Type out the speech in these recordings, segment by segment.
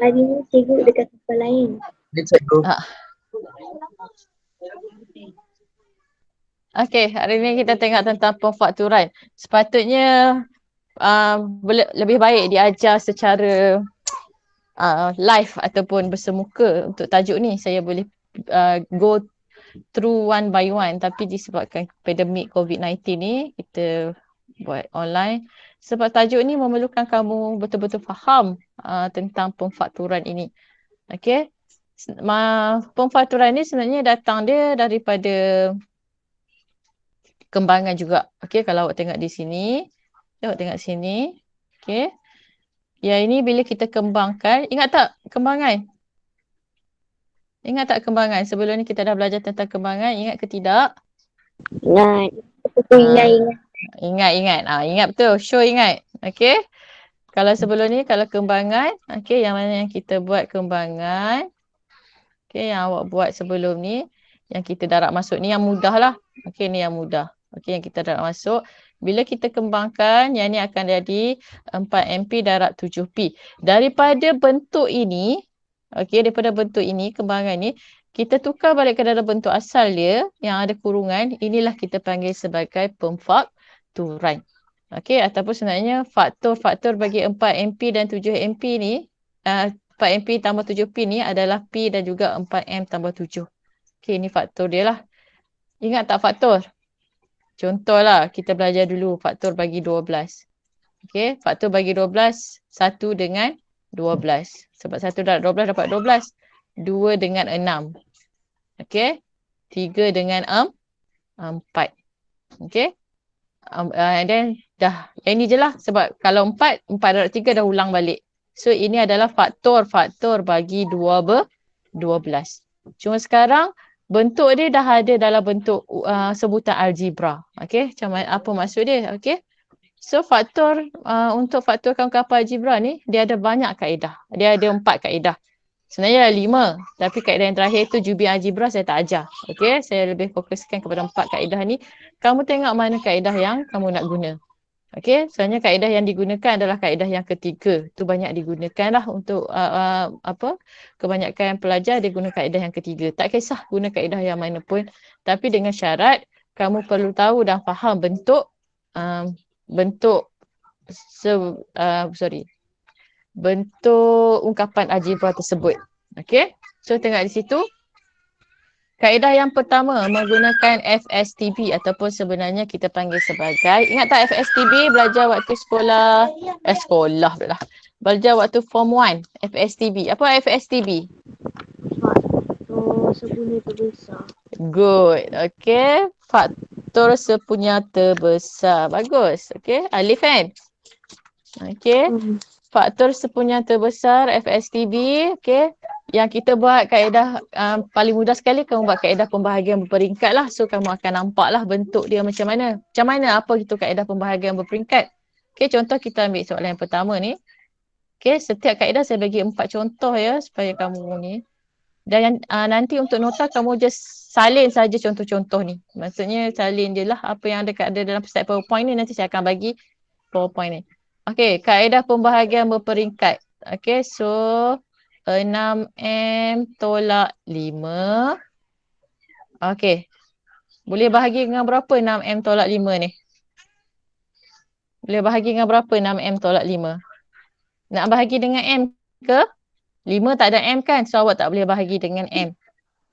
Hari ni cikgu dekat tempat lain. Ya, cikgu. Ah. Okey, hari ni kita tengok tentang pemfakturan. Sepatutnya lebih baik diajar secara live ataupun bersemuka untuk tajuk ni. Saya boleh go through one by one, tapi disebabkan pandemik COVID-19 ni kita buat online. Sebab tajuk ni memerlukan kamu betul-betul faham tentang pemfakturan ini. Okey. Pemfakturan ni sebenarnya datang dia daripada kembangan juga. Okey, kalau awak tengok di sini, awak tengok sini. Okey. Yang ini bila kita kembangkan, ingat tak kembangan? Ingat tak kembangan? Sebelum ni kita dah belajar tentang kembangan, ingat ke tidak? Ingat. Aku ingat. Ingat. Ingat betul. Show ingat. Okey. Kalau sebelum ni, kalau kembangan, okey, yang mana yang kita buat kembangan. Okey, yang awak buat sebelum ni, yang kita darab masuk ni yang mudah lah. Okey, ni yang mudah. Okey, yang kita darab masuk. Bila kita kembangkan, yang ni akan jadi 4MP darab 7P. Daripada bentuk ini, okey, daripada bentuk ini, kembangan ni, kita tukar balik ke dalam bentuk asal dia, yang ada kurungan, inilah kita panggil sebagai pemfakturan. Okey, ataupun sebenarnya faktor-faktor bagi 4MP dan 7MP ni, 4MP tambah 7P ni adalah P dan juga 4M tambah 7. Okey, ni faktor dia lah. Ingat tak faktor? Contohlah, kita belajar dulu faktor bagi 12. Okey, faktor bagi 12, 1 dengan 12. Sebab 1 darab 12 dapat 12. 2 dengan 6. Okey, 3 dengan 4. Okey. And then dah, ini je lah. Sebab kalau 4 darab 3 dah ulang balik. So ini adalah faktor-faktor bagi 12. Cuma sekarang bentuk dia dah ada dalam bentuk sebutan algebra. Okey, macam apa maksud dia? Okey. So faktor untuk faktorkan kapal algebra ni dia ada banyak kaedah. Dia ada 4 kaedah. Sebenarnya ada 5, tapi kaedah yang terakhir tu jubir algebra saya tak ajar. Okey, saya lebih fokuskan kepada 4 kaedah ni. Kamu tengok mana kaedah yang kamu nak guna. Okey, sebenarnya kaedah yang digunakan adalah kaedah yang ketiga. Tu banyak digunakan lah untuk kebanyakan pelajar dia guna kaedah yang ketiga. Tak kisah guna kaedah yang mana pun, tapi dengan syarat kamu perlu tahu dan faham bentuk bentuk ungkapan algebra tersebut. Okey. So tengok di situ. Kaedah yang pertama menggunakan FSTB ataupun sebenarnya kita panggil sebagai, ingat tak FSTB belajar waktu sekolah pula. Belajar waktu form 1, FSTB. Apa FSTB? Faktor sepunya terbesar. Good. Okey. Faktor sepunya terbesar. Bagus. Okey. Alif kan? Okey. Faktor sepunya terbesar FSTB. Okey. Yang kita buat kaedah paling mudah sekali, kamu buat kaedah pembahagian berperingkat lah. So kamu akan nampak lah bentuk dia macam mana. Macam mana apa itu kaedah pembahagian berperingkat. Okey, contoh kita ambil soalan yang pertama ni. Okey, setiap kaedah saya bagi 4 contoh ya supaya kamu ni. Dan nanti untuk nota kamu just salin saja contoh-contoh ni. Maksudnya salin je lah apa yang ada dalam slide PowerPoint ni, nanti saya akan bagi PowerPoint ni. Okey, kaedah pembahagian berperingkat. Okey, so 6M tolak 5. Okey. Boleh bahagi dengan berapa 6M tolak 5 ni? Boleh bahagi dengan berapa 6M tolak 5? Nak bahagi dengan M ke? 5 tak ada M kan? So awak tak boleh bahagi dengan M.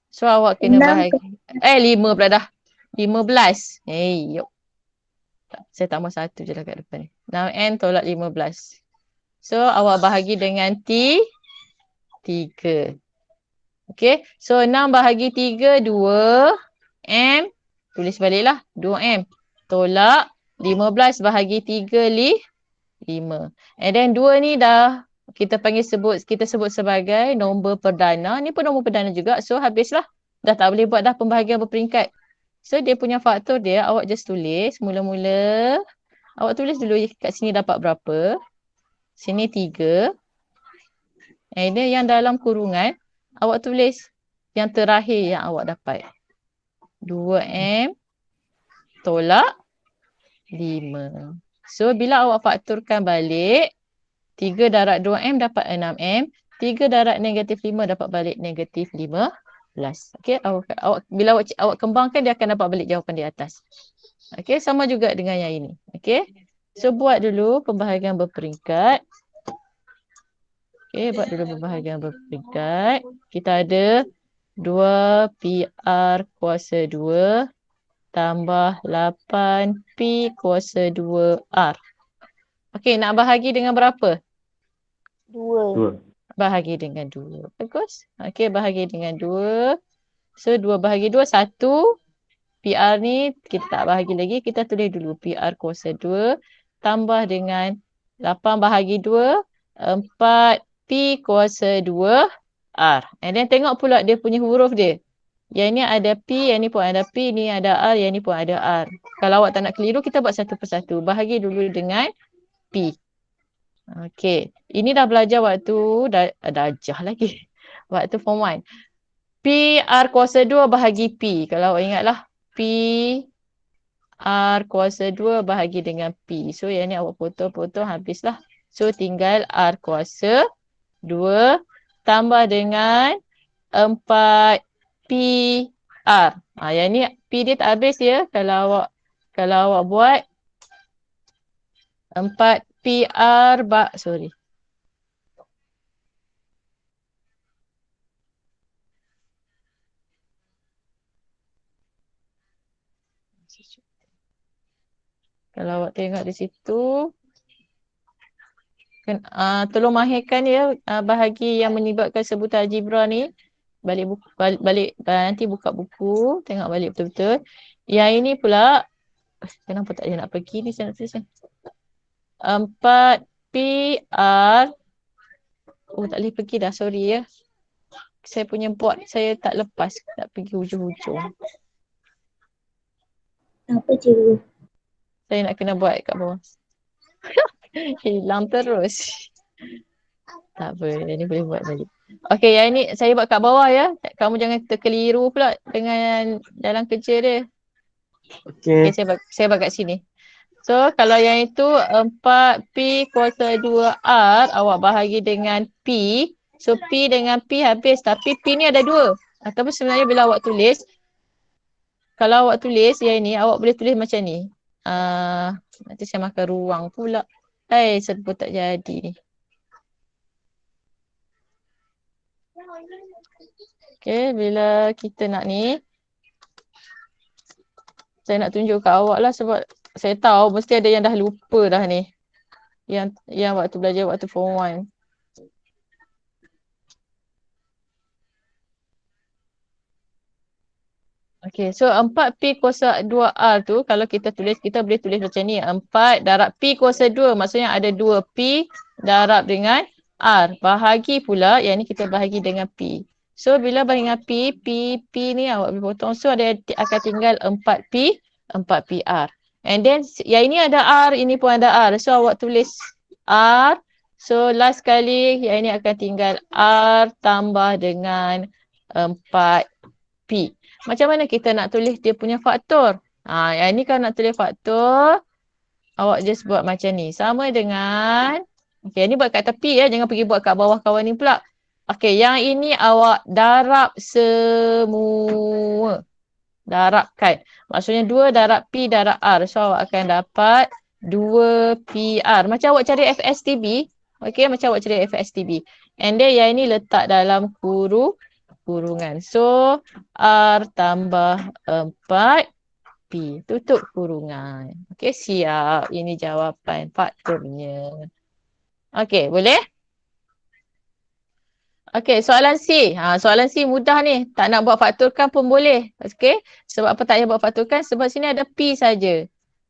So awak kena bahagi. 5 pula dah. 15. Yuk. Saya tambah 1 je lah kat depan ni. 6M tolak 15. So awak bahagi dengan 3. Okey. So 6 bahagi 3, 2M. Tulis baliklah. 2M. Tolak 15 bahagi 3, 5. And then 2 ni dah kita sebut sebagai nombor perdana. Ni pun nombor perdana juga. So habislah. Dah tak boleh buat dah pembahagian berperingkat. So dia punya faktor dia awak just tulis. Mula-mula awak tulis dulu kat sini dapat berapa. Sini 3. And then yang dalam kurungan awak tulis yang terakhir yang awak dapat. 2M tolak 5. So bila awak fakturkan balik, 3 darab 2M dapat 6M. 3 darab negatif 5 dapat balik negatif 15. Okey, bila awak kembangkan dia akan dapat balik jawapan di atas. Okey, sama juga dengan yang ini. Okey. So buat dulu pembahagian berperingkat. Okey, buat dulu pembahagian berperingkat. Kita ada 2 PR kuasa 2 tambah 8 P kuasa 2 R. Okey, nak bahagi dengan berapa? 2. Bahagi dengan 2. Bagus. Okey, bahagi dengan 2. So, 2 bahagi 2, 1. PR ni kita tak bahagi lagi. Kita tulis dulu PR kuasa 2 tambah dengan 8 bahagi 2, 4 P kuasa 2 R. And then tengok pula dia punya huruf dia. Yang ni ada P, yang ni pun ada P, ni ada R, yang ni pun ada R. Kalau awak tak nak keliru, kita buat satu persatu. Bahagi dulu dengan P. Okey. Ini dah belajar waktu darjah lagi. Waktu form 1. P R kuasa 2 bahagi P. Kalau awak ingatlah. P R kuasa 2 bahagi dengan P. So yang ni awak potong-potong habislah. So tinggal R kuasa 2 tambah dengan 4 P R. Yang ni P dia tak habis ya. Kalau awak buat 4 P R sorry. Kalau awak tengok di situ, tolong mahirkan ya bahagi yang menyebabkan sebutan algebra ni. Balik nanti buka buku, tengok balik betul-betul. Yang ini pula, kenapa tak dia nak pergi ni, saya nak tulis ni. 4 P R. Oh, tak boleh pergi dah, sorry ya. Saya punya board saya tak lepas, tak pergi hujung-hujung. Apa cikgu? Saya nak kena buat kat bawah. Hilang terus. Tak apa, yang ni boleh buat balik. Okey, yang ni saya buat kat bawah ya. Kamu jangan terkeliru pula dengan dalam kerja dia. Okey, saya buat kat sini. So, kalau yang itu 4P kuasa 2R, awak bahagi dengan P. So, P dengan P habis. Tapi P ni ada 2. Ataupun sebenarnya bila awak tulis, kalau awak tulis yang ni, awak boleh tulis macam ni. Nanti saya makan ruang pula. Sebut tak jadi ni. Okay, bila kita nak ni, saya nak tunjuk kat awak lah sebab saya tahu mesti ada yang dah lupa dah ni. Yang waktu belajar waktu form 1. Okay, so 4P kuasa 2R tu kalau kita tulis, kita boleh tulis macam ni. 4 darab P kuasa 2. Maksudnya ada 2P darab dengan R. Bahagi pula, yang ni kita bahagi dengan P. So, bila bahagi dengan P ni awak boleh potong. So, akan tinggal 4P, 4PR. And then, yang ini ada R, ini pun ada R. So, awak tulis R. So, last kali, yang ini akan tinggal R tambah dengan 4P. Macam mana kita nak tulis dia punya faktor? Yang ni kalau nak tulis faktor, awak just buat macam ni. Sama dengan, okay, ni buat kat tepi ya. Jangan pergi buat kat bawah kawan ni pula. Okay, yang ini awak darab semua. Darabkan. Maksudnya 2 darab P darab R. So, awak akan dapat 2PR. Macam awak cari FSTB. Okay, macam awak cari FSTB. And then yang ini letak dalam kurungan. So, R tambah 4P. Tutup kurungan. Okey, siap. Ini jawapan faktornya. Okey, boleh? Okey, soalan C. Soalan C mudah ni. Tak nak buat faktorkan pun boleh. Okey, sebab apa tak payah buat faktorkan? Sebab sini ada P saja.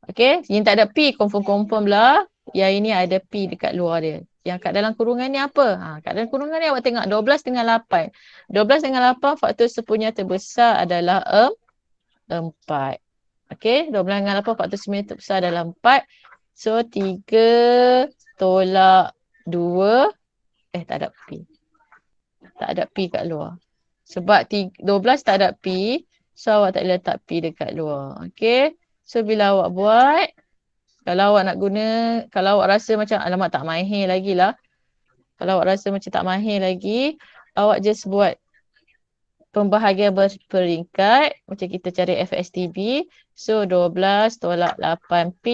Okey, yang tak ada P, confirm lah. Yang ini ada P dekat luar dia. Yang kat dalam kurungan ni apa? Kat dalam kurungan ni awak tengok 12 dengan 8. 12 dengan 8 faktor sepunya terbesar adalah 4. Okey, 12 dengan 8 faktor sepunya terbesar adalah 4. So 3 tolak 2. Tak ada P. Tak ada P kat luar. Sebab 12 tak ada P. So awak tak boleh letak P dekat luar. Okey. So bila awak buat, kalau awak nak guna, kalau awak rasa macam alamak tak mahir lagi lah. Kalau awak rasa macam tak mahir lagi, awak just buat pembahagian berperingkat. Macam kita cari FSTB. So 12 tolak 8P.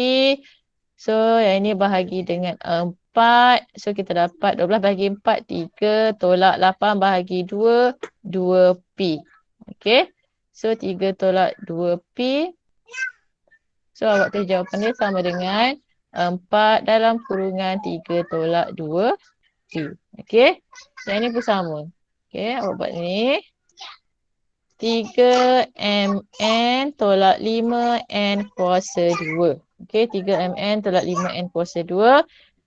So yang ini bahagi dengan 4. So kita dapat 12 bahagi 4, 3 tolak 8 bahagi 2, 2P. Okay. So 3 tolak 2P. So awak tulis jawapan dia sama dengan 4 dalam kurungan 3 tolak 2P. Okay. Yang ini pun sama. Okay, awak buat ni. 3mn tolak 5n kuasa 2. Okay, 3mn tolak 5n kuasa 2.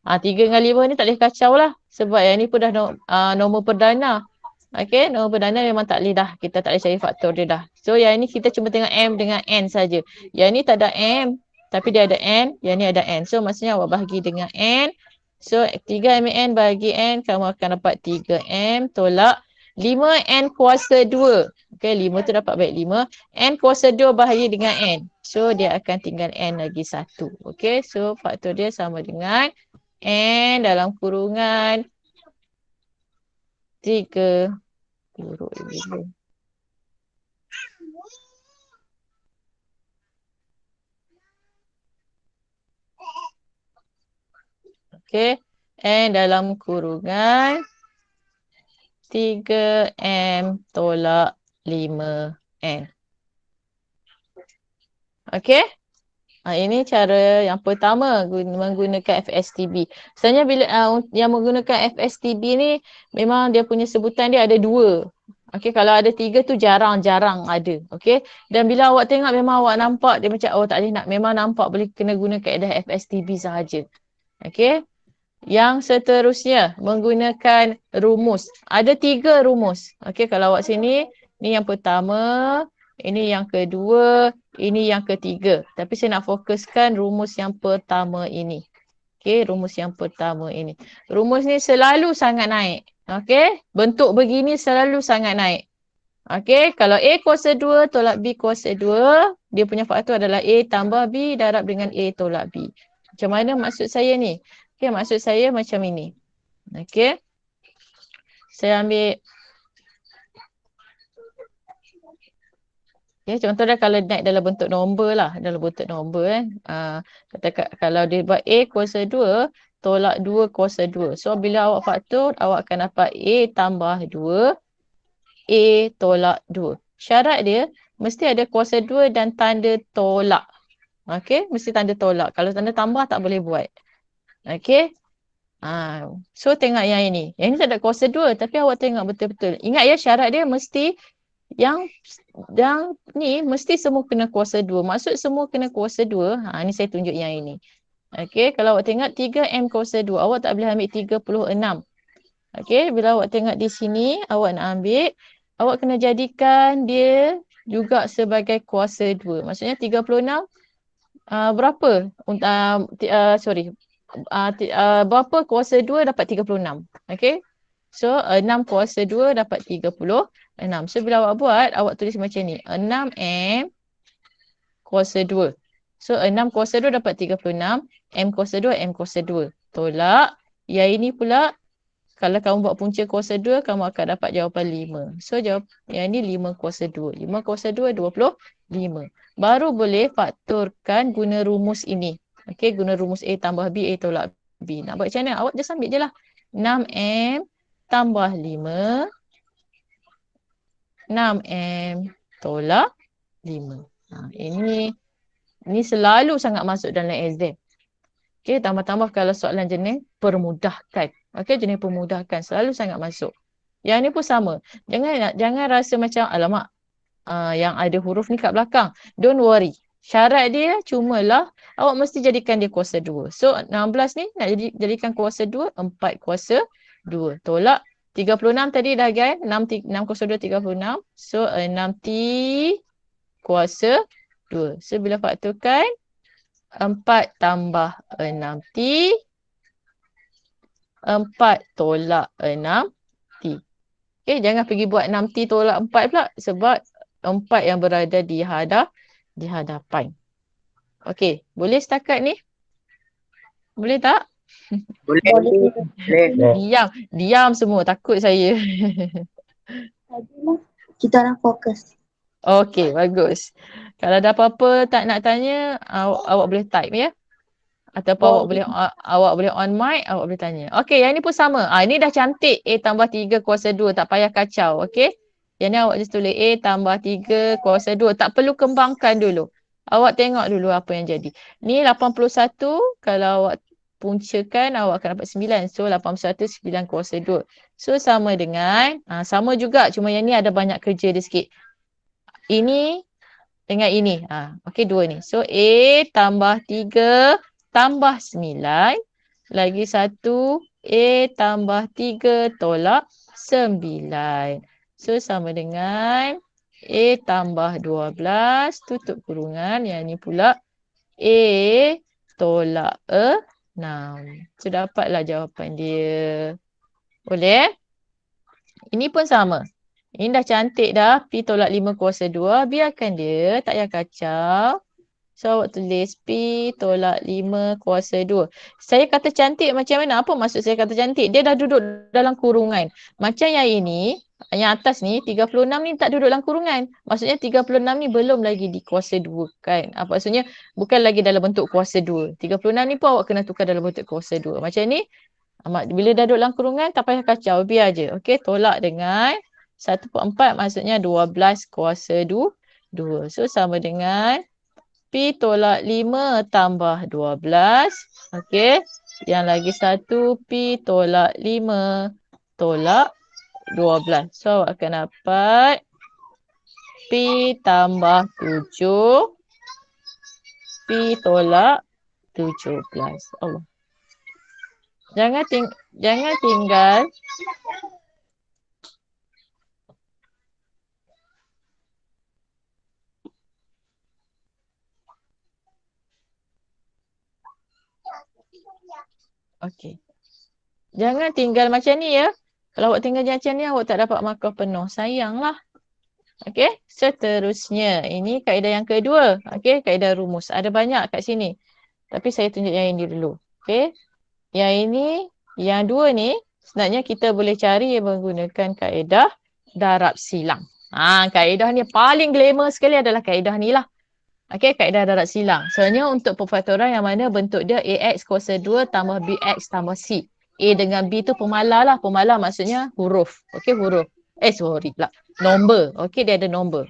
3 dengan 5 ni tak boleh kacau lah. Sebab yang ni pun dah nombor perdana. Okay, nombor perdana memang tak boleh dah. Kita tak boleh cari faktor dia dah. So yang ni kita cuma tengok m dengan n saja. Yang ni tak ada m. Tapi dia ada n. Yang ni ada n. So maksudnya awak bahagi dengan n. So 3mn bahagi n. Kamu akan dapat 3m tolak 5n kuasa 2. Okay, 5 tu dapat baik 5. N kuasa 2 bahagi dengan n. So, dia akan tinggal n lagi 1. Okay, so faktor dia sama dengan n dalam kurungan 3. Okay, n dalam kurungan 3m tolak 5n. Okay. Ini cara yang pertama menggunakan FSTB. Sebenarnya bila yang menggunakan FSTB ni memang dia punya sebutan dia ada 2. Okay, kalau ada 3 tu jarang-jarang ada. Okay. Dan bila awak tengok memang awak nampak dia macam tak boleh nak. Memang nampak boleh kena guna kaedah FSTB sahaja. Okay. Yang seterusnya menggunakan rumus. Ada 3 rumus. Okay, kalau awak sini ni yang pertama. Ini yang kedua, ini yang ketiga. Tapi saya nak fokuskan rumus yang pertama ini. Okey, rumus yang pertama ini. Rumus ni selalu sangat naik. Okey, bentuk begini selalu sangat naik. Okey, kalau A kuasa 2 tolak B kuasa 2, dia punya faktor adalah A tambah B darab dengan A tolak B. Macam mana maksud saya ni? Okey, maksud saya macam ini. Okey. Saya ambil ya, contoh dah kalau naik dalam bentuk nombor lah. Dalam bentuk nombor katakan kalau dia buat A kuasa 2 tolak 2 kuasa 2. So bila awak faktor, awak akan dapat A tambah 2, A tolak 2. Syarat dia mesti ada kuasa 2 dan tanda tolak. Okey, mesti tanda tolak. Kalau tanda tambah tak boleh buat. Okey. So tengok yang ini. Yang ini tak ada kuasa 2 tapi awak tengok betul-betul. Ingat ya syarat dia mesti yang ni mesti semua kena kuasa 2. Maksud semua kena kuasa 2. Ni saya tunjuk yang ini. Okey, kalau awak tengok 3M kuasa 2, awak tak boleh ambil 36. Okey, bila awak tengok di sini, awak nak ambil, awak kena jadikan dia juga sebagai kuasa 2. Maksudnya 36 berapa? Berapa kuasa 2 dapat 36. Okey. So 6 kuasa 2 dapat 36. So bila awak buat, awak tulis macam ni. 6M kuasa 2. So 6 kuasa 2 dapat 36. M kuasa 2, M kuasa 2. Tolak. Yang ini pula, kalau kamu buat punca kuasa 2, kamu akan dapat jawapan 5. So yang ini 5 kuasa 2. 5 kuasa 2, 25. Baru boleh faktorkan guna rumus ini. Okey, guna rumus A tambah B, A tolak B. Nak buat macam mana? Awak just ambil je lah. 6M tambah 5. 6M tolak 5. Ini selalu sangat masuk dalam exam. Okey, tambah-tambah kalau soalan jenis permudahkan. Okey, jenis permudahkan selalu sangat masuk. Yang ni pun sama. Jangan rasa macam alamak yang ada huruf ni kat belakang. Don't worry. Syarat dia cumalah awak mesti jadikan dia kuasa 2. So 16 ni nak jadikan kuasa 2, 4 kuasa 2. Tolak 36 tadi dah kan? 6 kuasa 2, 36. So 6T kuasa 2. So bila fakturkan 4 tambah 6T, 4 tolak 6T. Okay, jangan pergi buat 6T tolak 4 pula sebab 4 yang berada di hadapan. Okey, boleh setakat ni? Boleh tak? Boleh. Diam semua, takut saya. Kita orang fokus. Okey, bagus. Kalau ada apa-apa tak nak tanya, awak boleh type ya. Ataupun awak boleh on mic, awak boleh tanya. Okey, yang ni pun sama. Ini dah cantik. A tambah 3 kuasa 2. Tak payah kacau. Okey. Yang ni awak just tulis A tambah 3 kuasa 2. Tak perlu kembangkan dulu. Awak tengok dulu apa yang jadi. Ni 81. Kalau awak puncakan, awak akan dapat 9. So, 81, 9 kuasa 2. So, sama dengan, sama juga. Cuma yang ni ada banyak kerja dia sikit. Ini dengan ini. Okey, 2 ni. So, A tambah 3 tambah 9. Lagi 1. A tambah 3 tolak 9. So, sama dengan A tambah 12. Tutup kurungan. Yang ni pula A tolak 6. So, dapatlah jawapan dia. Boleh? Ini pun sama. Ini dah cantik dah. P tolak 5 kuasa 2. Biarkan dia. Tak payah kacau. So, awak tulis P tolak 5 kuasa 2. Saya kata cantik macam mana? Apa maksud saya kata cantik? Dia dah duduk dalam kurungan. Macam yang ini, yang atas ni, 36 ni tak duduk dalam kurungan. Maksudnya 36 ni belum lagi di kuasa 2 kan? Maksudnya bukan lagi dalam bentuk kuasa 2. 36 ni pun awak kena tukar dalam bentuk kuasa 2. Macam ni, bila dah duduk dalam kurungan, tak payah kacau. Biar je. Okey, tolak dengan 1/4 maksudnya 12 kuasa 2. So, sama dengan P tolak 5 tambah 12. Okey. Yang lagi 1 P tolak 5 tolak 12. So, awak akan dapat P tambah 7. P tolak 17. Allah. Jangan tinggal. Okey. Jangan tinggal macam ni ya. Kalau awak tinggal macam ni, awak tak dapat markah penuh. Sayanglah. Okey. Seterusnya. Ini kaedah yang kedua. Okey. Kaedah rumus. Ada banyak kat sini. Tapi saya tunjuk yang ini dulu. Okey. Yang ini, yang dua ni, sebenarnya kita boleh cari menggunakan kaedah darab silang. Kaedah ni paling glamour sekali adalah kaedah ni lah. Okey, kaedah darab silang. Sebenarnya untuk perfaktoran yang mana bentuk dia AX kuasa 2 tambah BX tambah C. A dengan B tu pemalar lah. Pemalar maksudnya huruf. Okey, huruf. Sorry pula. Nombor. Okey, dia ada nombor.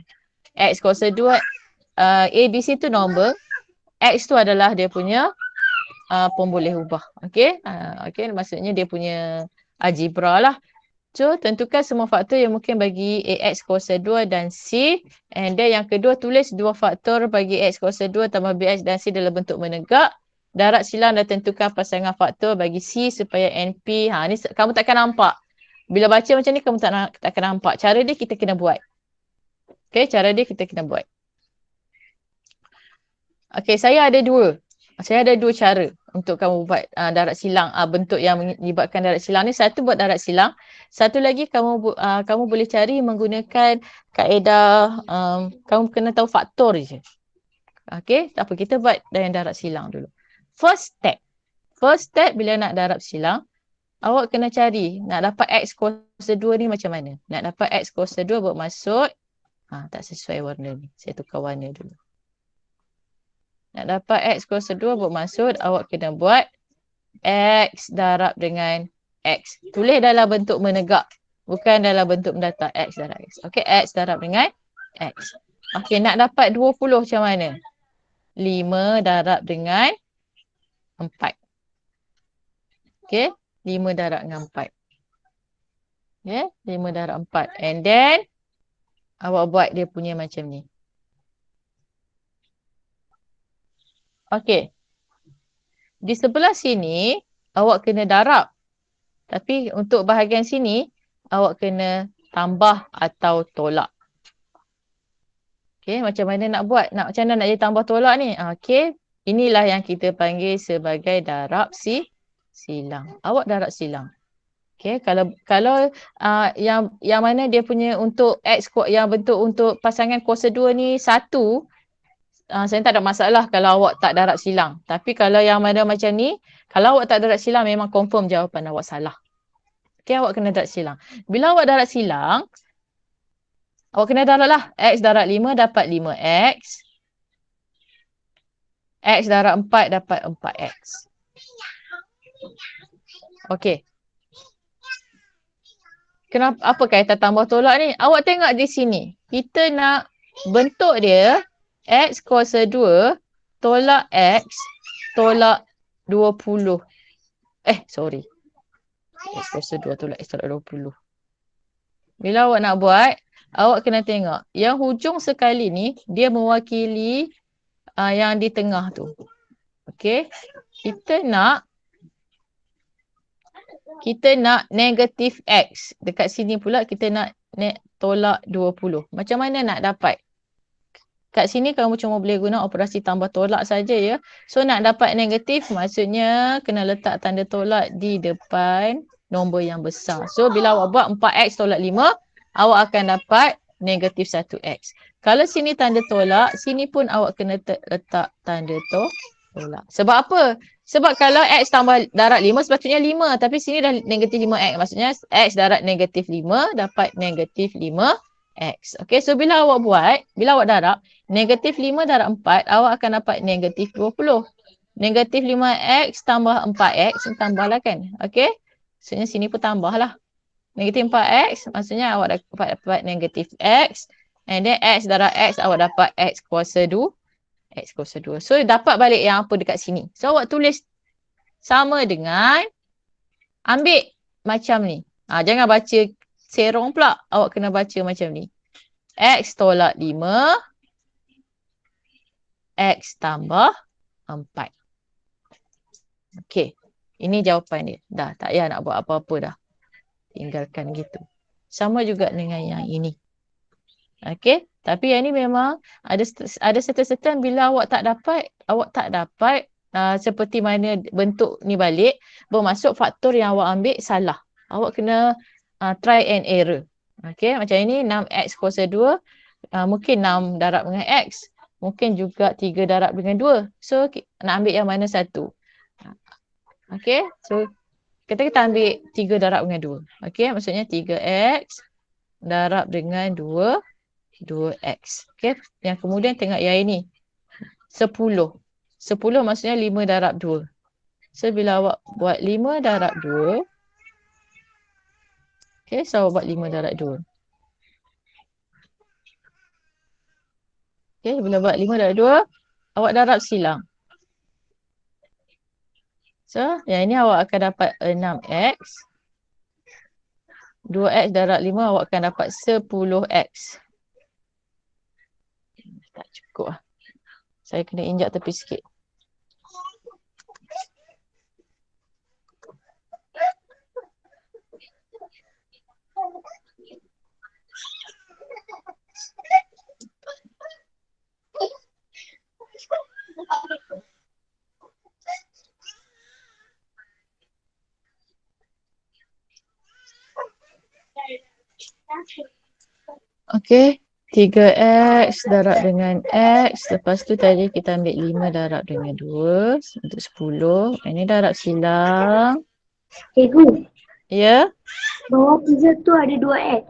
X kuasa 2, A, B, C tu nombor. X tu adalah dia punya pemboleh ubah. Okey, okey, maksudnya dia punya algebra lah. So, tentukan semua faktor yang mungkin bagi AX kuasa 2 dan C. And then yang kedua, tulis dua faktor bagi X kuasa 2 tambah BX dan C dalam bentuk menegak. Darab silang dan tentukan pasangan faktor bagi C supaya NP. Ni kamu takkan nampak. Bila baca macam ni, kamu takkan nampak. Cara dia kita kena buat. Okay, cara dia kita kena buat. Okay, saya ada dua. Saya ada dua cara untuk kamu buat darab silang, bentuk yang melibatkan darab silang ni. Satu buat darab silang, satu lagi kamu boleh cari menggunakan kaedah, kamu kena tahu faktor je. Okey, tak apa, kita buat dengan darab silang dulu. First step bila nak darab silang, awak kena cari nak dapat X kuasa 2 ni macam mana. Nak dapat X kuasa 2 bermaksud, tak sesuai warna ni. Saya tukar warna dulu. Nak dapat X kuasa 2 bermaksud awak kena buat X darab dengan X. Tulis dalam bentuk menegak. Bukan dalam bentuk mendatar. X darab X. Okey, X darab dengan X. Okey, nak dapat 20 macam mana? 5 darab dengan 4. Okey, 5 darab dengan 4. Okey, 5 darab 4. And then, awak buat dia punya macam ni. Okey. Di sebelah sini, awak kena darab. Tapi untuk bahagian sini, awak kena tambah atau tolak. Okey, macam mana nak buat? Macam mana nak jadi tambah tolak ni? Okey, inilah yang kita panggil sebagai darab silang. Awak darab silang. Okey, kalau yang mana dia punya untuk X, yang bentuk untuk pasangan kuasa 2 ni 1, saya tak ada masalah kalau awak tak darab silang. Tapi kalau yang mana macam ni, kalau awak tak darab silang memang confirm jawapan awak salah. Okay, awak kena darab silang. Bila awak darab silang, awak kena darab lah. X darab 5 dapat 5X. X darab 4 dapat 4X. Okey. Kenapa, apa kaitan tambah tolak ni? Awak tengok di sini. Kita nak bentuk dia X kuasa 2 tolak X tolak 20. Sorry. X kuasa 2 tolak X tolak 20. Bila awak nak buat, awak kena tengok. Yang hujung sekali ni, dia mewakili yang di tengah tu. Okey. Kita nak negatif X. Dekat sini pula kita nak tolak 20. Macam mana nak dapat? Kat sini kamu cuma boleh guna operasi tambah tolak saja ya. So nak dapat negatif maksudnya kena letak tanda tolak di depan nombor yang besar. So bila awak buat 4X tolak 5, awak akan dapat negatif 1X. Kalau sini tanda tolak, sini pun awak kena letak tanda tolak. Sebab apa? Sebab kalau X tambah darab 5 sepatutnya 5. Tapi sini dah negatif 5X. Maksudnya X darab negatif 5 dapat negatif 5X. Okay, so bila awak buat, bila awak darab, negatif 5 darab 4, awak akan dapat negatif 20. Negatif 5X tambah 4X, tambahlah kan. Okay, maksudnya sini pun tambah lah. Negatif 4X, maksudnya awak dapat negatif X. And then X darab X, awak dapat X kuasa 2. X kuasa 2. So, dapat balik yang apa dekat sini. So, awak tulis sama dengan ambil macam ni. Jangan baca serong pula. Awak kena baca macam ni. X tolak 5. X tambah 4. Okey. Ini jawapan dia. Dah, tak payah nak buat apa-apa dah. Tinggalkan gitu. Sama juga dengan yang ini. Okey. Tapi yang ni memang ada certain bila awak tak dapat seperti mana bentuk ni balik, bermaksud faktor yang awak ambil salah. Awak kena try and error. Okey, macam ini 6X kuasa 2, mungkin 6 darab dengan X. Mungkin juga 3 darab dengan 2. So, nak ambil yang mana satu. Okey, so kita ambil 3 darab dengan 2. Okey, maksudnya 3X darab dengan 2X. Okey, yang kemudian tengok yang ini. 10. 10 maksudnya 5 darab 2. So, bila awak buat 5 darab 2. Okey, so awak buat 5 darab 2. Okey, bila buat 5 darab 2, awak darab silang. So, yang ini awak akan dapat 6X. 2X darab 5, awak akan dapat 10X. Tak cukup lah. Saya kena injak tepi sikit. Okey. 3X darab dengan X. Lepas tu tadi kita ambil 5 darab dengan 2 untuk 10. Ini darab silang. Cikgu, Ya. bawah 3 tu ada 2X.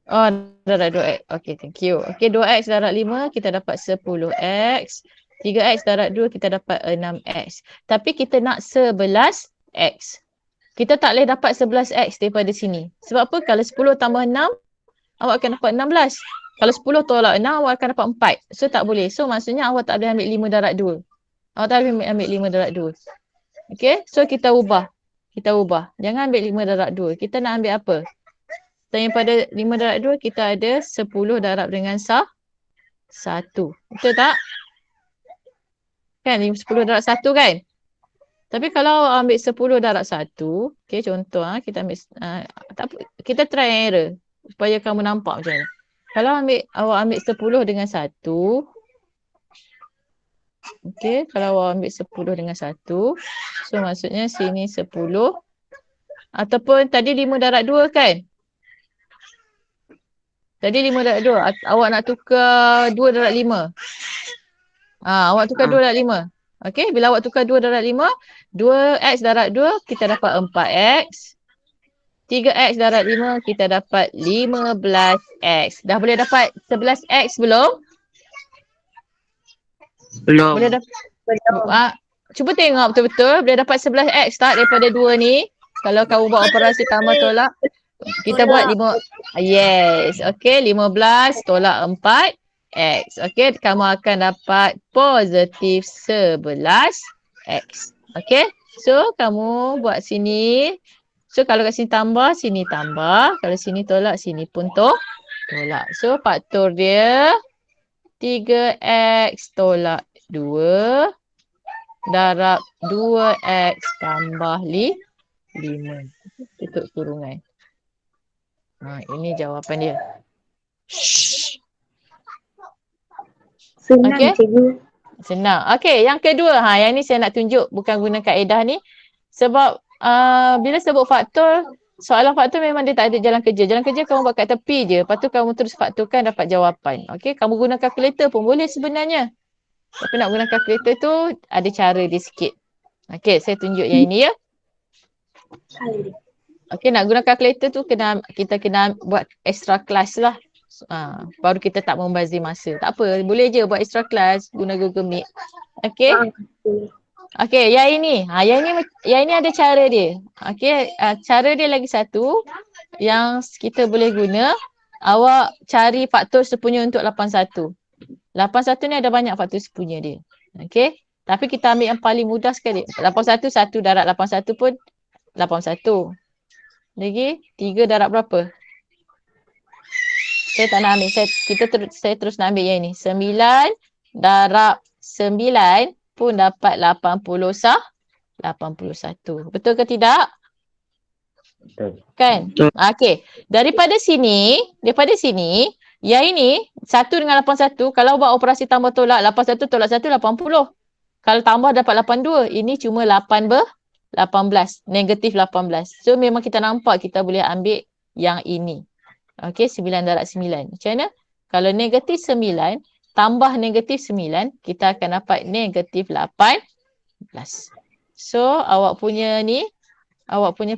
Oh, darab 2X. Okey, thank you. Okey, 2X darab 5 kita dapat 10X. 3X darab 2 kita dapat 6X. Tapi kita nak 11X. Kita tak boleh dapat 11X daripada sini. Sebab apa? Kalau 10 tambah 6, awak akan dapat 16. Kalau 10 tolak 6, awak akan dapat 4. So, tak boleh. So, maksudnya awak tak boleh ambil 5 darab 2. Awak tak boleh ambil 5 darab 2. Okay? So, kita ubah. Jangan ambil 5 darab 2. Kita nak ambil apa? Daripada 5 darab 2, kita ada 10 darab dengan 1. Betul tak? Kan? 10 darab 1 kan? Tapi kalau awak ambil 10 darab 1, okay, contoh kita ambil, kita try and error supaya kamu nampak macam mana. Kalau awak ambil 10 dengan 1, okay, kalau awak ambil 10 dengan 1, so maksudnya sini 10, ataupun tadi 5 darab 2 kan? Tadi 5 darab 2, awak nak tukar 2 darab 5. Awak tukar 2 darab 5. Okey, bila awak tukar 2 darab 5, 2x darab 2 kita dapat 4x. 3x darab 5 kita dapat 15x. Dah boleh dapat 11x belum? Belum. Boleh dapat Belum. cuba tengok betul-betul boleh dapat 11x tak daripada 2 ni. Kalau kamu buat operasi tambah tolak, kita buat 5. Yes. Okey, 15 tolak 4x. Okey, kamu akan dapat positif 11x. Okey. So, kamu buat sini. So, kalau kat sini tambah, sini tambah. Kalau sini tolak, sini pun tolak. So, faktor dia 3x tolak 2 darab 2x tambah 5. Tutup kurungan. Ini jawapan dia. Senang Okey? cikgu. Senang. Okey, yang kedua. Yang ni saya nak tunjuk bukan guna kaedah ni. Sebab bila sebut faktor, soalan faktor memang dia tak ada jalan kerja. Jalan kerja kamu buat kat tepi je. Lepas tu kamu terus faktorkan dapat jawapan. Okey, kamu guna kalkulator pun boleh sebenarnya. Tapi nak guna kalkulator tu ada cara dia sikit. Okey, saya tunjuk yang ini ya. Okey, nak guna kalkulator tu kita kena buat extra class lah. Baru kita tak membazir masa. Tak apa, boleh je buat extra class guna Google Meet. Okey. Okey, yang ini. Yang ini ada cara dia. Okey, cara dia lagi satu yang kita boleh guna. Awak cari faktor sepunya untuk 81. 81 ni ada banyak faktor sepunya dia. Okey. Tapi kita ambil yang paling mudah sekali. 81, 1 darab 81 pun 81. Lagi 3 darab berapa? Saya tak nak ambil. Saya terus nak ambil yang ni. 9 darab 9 pun dapat 81. Betul ke tidak? Betul. Kan? Okey. Daripada sini, yang ini 1 dengan 81, kalau buat operasi tambah tolak, 81 tolak 1, 80. Kalau tambah dapat 82. Ini cuma 18. Negatif 18. So memang kita nampak kita boleh ambil yang ini. Okey, 9 darab 9. Macam mana? Kalau negatif 9 tambah negatif 9, kita akan dapat negatif 18. So, awak punya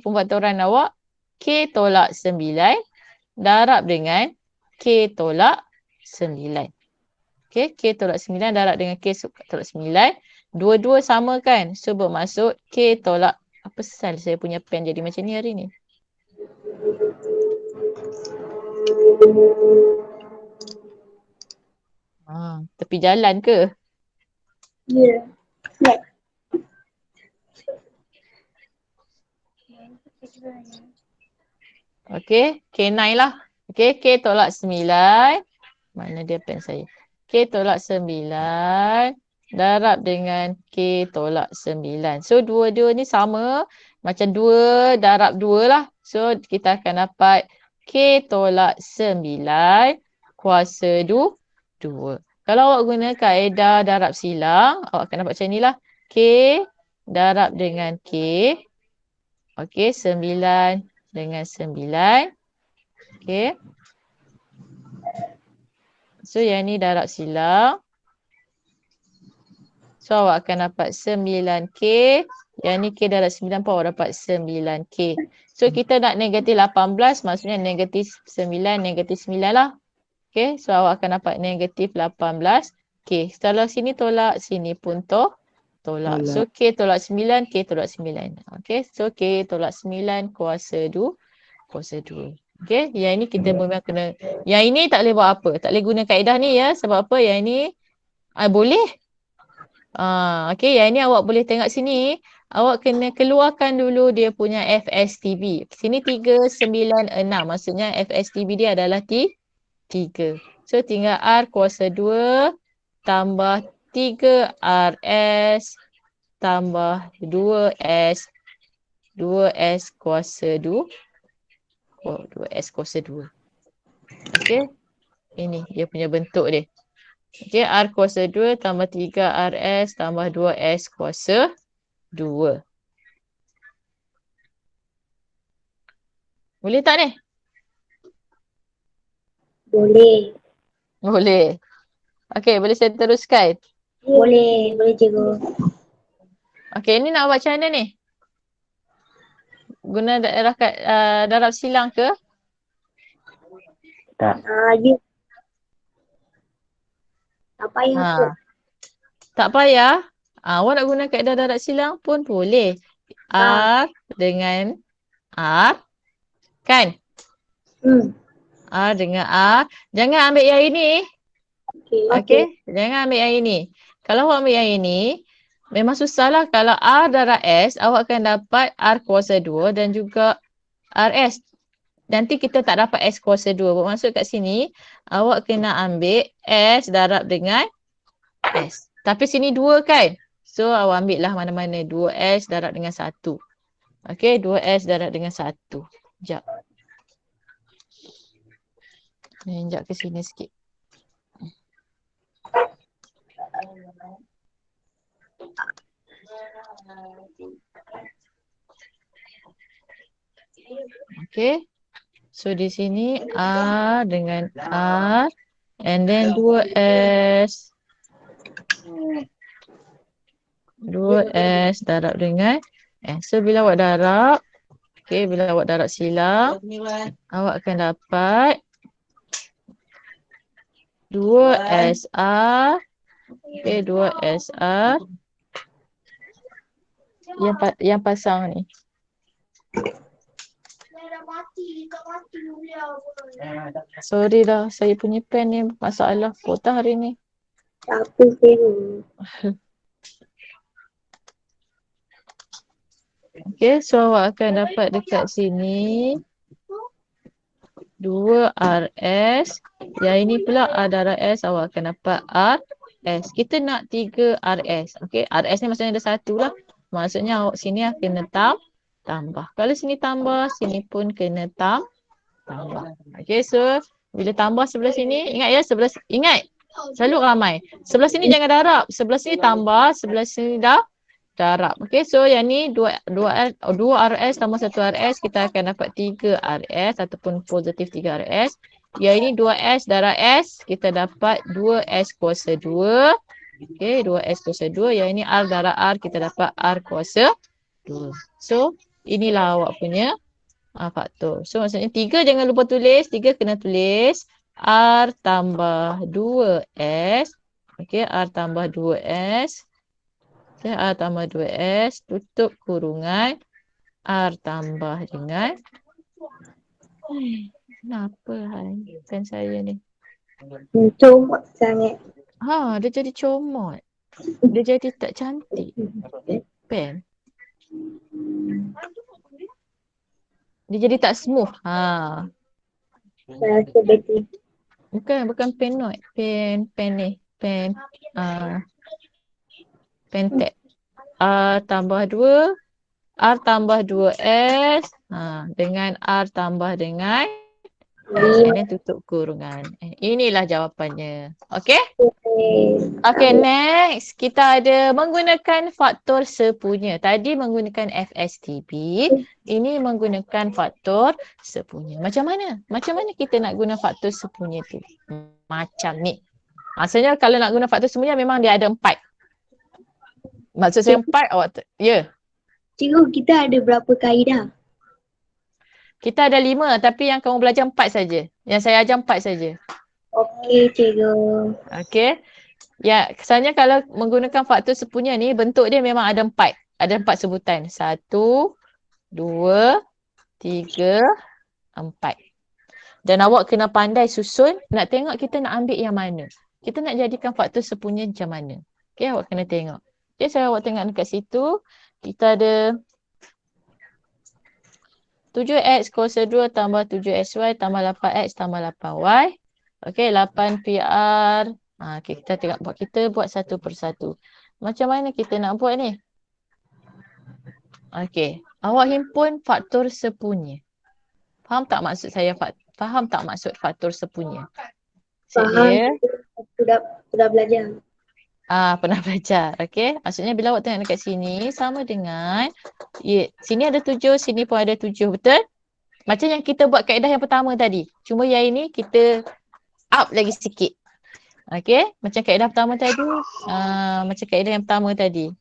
pembuatan awak, K tolak 9 darab dengan K tolak 9. Okey, K tolak 9 darab dengan K tolak 9. Dua-dua sama kan? So, bermaksud K tolak, apa sal saya punya pen jadi macam ni hari ni? Tepi jalan ke? Ya. Okey, K9 lah. Okey, K tolak 9. Mana dia pen saya? K tolak 9 darab dengan K tolak 9. So, dua-dua ni sama. Macam 2 darab 2 lah. So, kita akan dapat K tolak 9 kuasa 2. Kalau awak guna kaedah darab silang, awak akan dapat macam ni lah. K darab dengan K. Okey, 9 dengan 9. Okey. So, yang ni darab silang. So, awak akan dapat 9K. Yang ni K darab 9 pun awak dapat 9K. So, kita nak negatif 18. Maksudnya negatif 9, negatif 9 lah. Okay. So, awak akan dapat negatif 18K. Kalau sini tolak, sini pun tolak. So, K tolak 9, K tolak 9. Okay. So, K tolak 9 kuasa 2. Okay. Yang ini kita memang kena. Yang ini tak boleh buat apa. Tak boleh guna kaedah ni ya. Sebab apa? Yang ini boleh. Okay, yang ni awak boleh tengok sini. Awak kena keluarkan dulu dia punya FSTB. Sini 396. Maksudnya FSTB dia adalah 3. So, tinggal R kuasa 2 tambah 3RS tambah 2S. 2S kuasa 2. 2S kuasa 2. Okay. Ini dia punya bentuk dia. Okay, R kuasa 2 tambah 3RS tambah 2S kuasa 2. Boleh tak ni? Boleh. Boleh. Okay, boleh saya teruskan? Boleh cikgu. Okey, ini nak buat macam mana ni? Guna darab silang ke? Tak. Ya. Tak payah kot. Tak payah. Awak nak guna kaedah darab silang pun boleh. R dengan R. Kan? R dengan R. Jangan ambil yang ini. Okey. Jangan ambil yang ini. Kalau awak ambil yang ini, memang susah lah. Kalau R darab S, awak akan dapat R kuasa 2 dan juga RS. Nanti kita tak dapat S kuasa 2. Bermaksud kat sini, awak kena ambil S darab dengan S. Tapi sini 2 kan? So, awak ambil lah mana-mana. 2S darab dengan 1. Okey, 2S darab dengan 1. Sekejap. Sekejap ke sini sikit. Okey. So, di sini R dengan R. And then 2S. 2S darab dengan S. So, bila awak darab. Okey, bila awak darab silang. Awak akan dapat 2SR. Okey, 2SR. Yang pasang ni. Sorry dah, saya punya pen ni masalah potah hari ni. Apa cikgu? Okay, so awak akan dapat dekat sini 2RS. Yang ini pula R darab S, awak akan dapat RS. Kita nak 3RS. Okay, RS ni maksudnya ada 1 lah. Maksudnya awak sini kena tambah. Kalau sini tambah, sini pun kena tambah. Okay, so bila tambah sebelah sini, ingat ya, ingat. Selalu ramai. Sebelah sini jangan darab. Sebelah sini tambah, sebelah sini darab. Okay, so yang ni 2RS tambah 1RS, kita akan dapat 3RS ataupun positif 3RS. Yang ini 2S darab S, kita dapat 2S kuasa 2. Okay, 2S kuasa 2. Yang ini R darab R, kita dapat R kuasa 2. So, inilah awak punya faktor. So, maksudnya 3 jangan lupa tulis. 3 kena tulis R tambah 2S. Okay, R tambah 2S. Okay, R tambah 2S, tutup kurungan, R tambah dengan, kenapa pen saya ni? Comot sangat. Dia jadi comot. Dia jadi tak cantik. Pen. Dia jadi tak smooth. Saya rasa betul. Bukan pen note. Pen ni. Pen tab. R tambah 2. R tambah 2S. Dengan R tambah dengan ini tutup kurungan. Inilah jawapannya. Okay? Okay, next. Kita ada menggunakan faktor sepunya. Tadi menggunakan FSTB. Ini menggunakan faktor sepunya. Macam mana? Macam mana kita nak guna faktor sepunya tu? Macam ni. Maksudnya kalau nak guna faktor sepunya memang dia ada 4. Maksud saya 4 awak ya. Cikgu, kita ada berapa kaedah? Kita ada 5 tapi yang kamu belajar 4 saja. Yang saya ajar 4 saja. Okey, cikgu. Okey. Ya, kesannya kalau menggunakan faktor sepunya ni bentuk dia memang ada 4. Ada 4 sebutan. 1, 2, 3, 4. Dan awak kena pandai susun. Nak tengok kita nak ambil yang mana. Kita nak jadikan faktor sepunya macam mana. Okey, awak kena tengok. Okey, saya awak tengok dekat situ. Kita ada 7X kuasa 2 tambah 7XY tambah 8X tambah 8Y. Okey, 8PR. Okay, kita buat satu persatu. Macam mana kita nak buat ni? Okey, awak himpun faktor sepunya. Faham tak maksud saya? Faham tak maksud faktor sepunya? Faham. Sudah belajar. Pernah belajar. Okey. Maksudnya bila awak tengok dekat sini sama dengan sini ada 7, sini pun ada 7, betul? Macam yang kita buat kaedah yang pertama tadi. Cuma yang ini kita up lagi sikit. Okey, macam kaedah pertama tadi. Macam kaedah yang pertama tadi.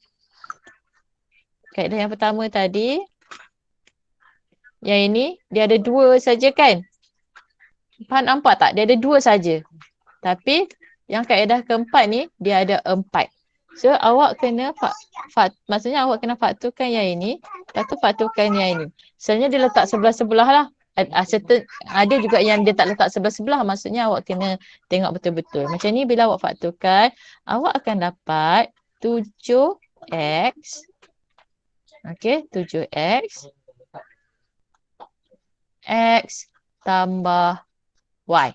Kaedah yang pertama tadi. Yang ini, dia ada 2 saja kan? Faham nampak tak? Dia ada 2 saja. Tapi, yang kaedah keempat ni, dia ada 4. So, awak kena, maksudnya awak kena fakturkan yang ini. Lepas tu fakturkan yang ini. Sebenarnya dia letak sebelah-sebelah lah. Ada juga yang dia tak letak sebelah-sebelah. Maksudnya awak kena tengok betul-betul. Macam ni bila awak fakturkan, awak akan dapat 7x. Okey, 7x. X tambah Y.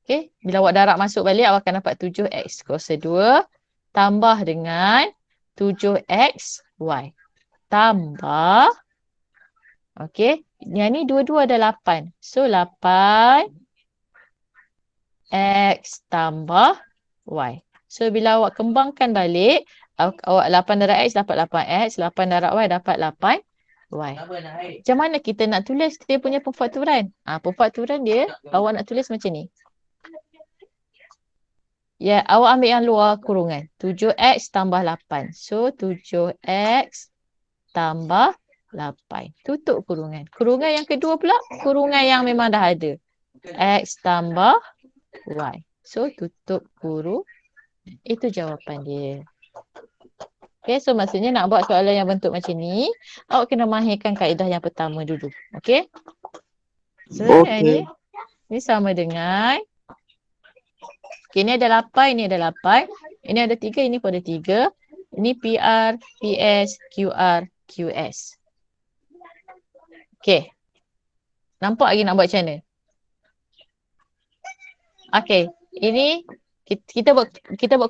Okey, bila awak darab masuk balik, awak akan dapat 7x kuasa 2 tambah dengan 7xy tambah, okey, yang ni dua-dua ada 8. So, 8x tambah y. So, bila awak kembangkan balik, awak 8 darab x dapat 8x, 8 darab y dapat 8y. Macam mana kita nak tulis dia punya pemfakturan? Pemfakturan dia, awak nak tulis macam ni. Ya, awak ambil yang luar kurungan. 7x tambah 8. So, 7x tambah 8. Tutup kurungan. Kurungan yang kedua pula, kurungan yang memang dah ada. X tambah y. So, tutup kurung. Itu jawapan dia. Okay, so maksudnya nak buat soalan yang bentuk macam ni, awak kena mahirkan kaedah yang pertama dulu. Okay? So, Okey. ini sama dengan, okay, ini ada 8, ini ada 8. Ini ada 3, ini pun ada 3. Ini PR, PS, QR, QS. Okay. Nampak lagi nak buat macam mana? Okay. Ini kita buat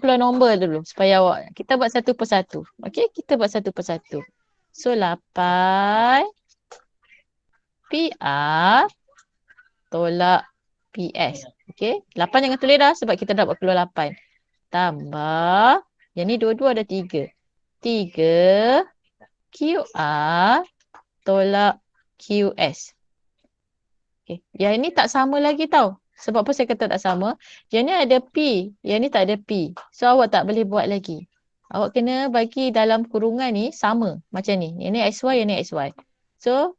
keluar nombor dulu supaya awak. Kita buat satu persatu. Okay. Kita buat satu persatu. So 8 PR tolak PS. Okay. 8 jangan tulis dah sebab kita dah buat keluar 8. Tambah. Yang ni dua-dua ada 3. 3 QR tolak QS. Okay. Yang ini tak sama lagi tau. Sebab apa saya kata tak sama? Yang ni ada P. Yang ni tak ada P. So awak tak boleh buat lagi. Awak kena bagi dalam kurungan ni sama. Macam ni. Yang ni XY, yang ni XY. So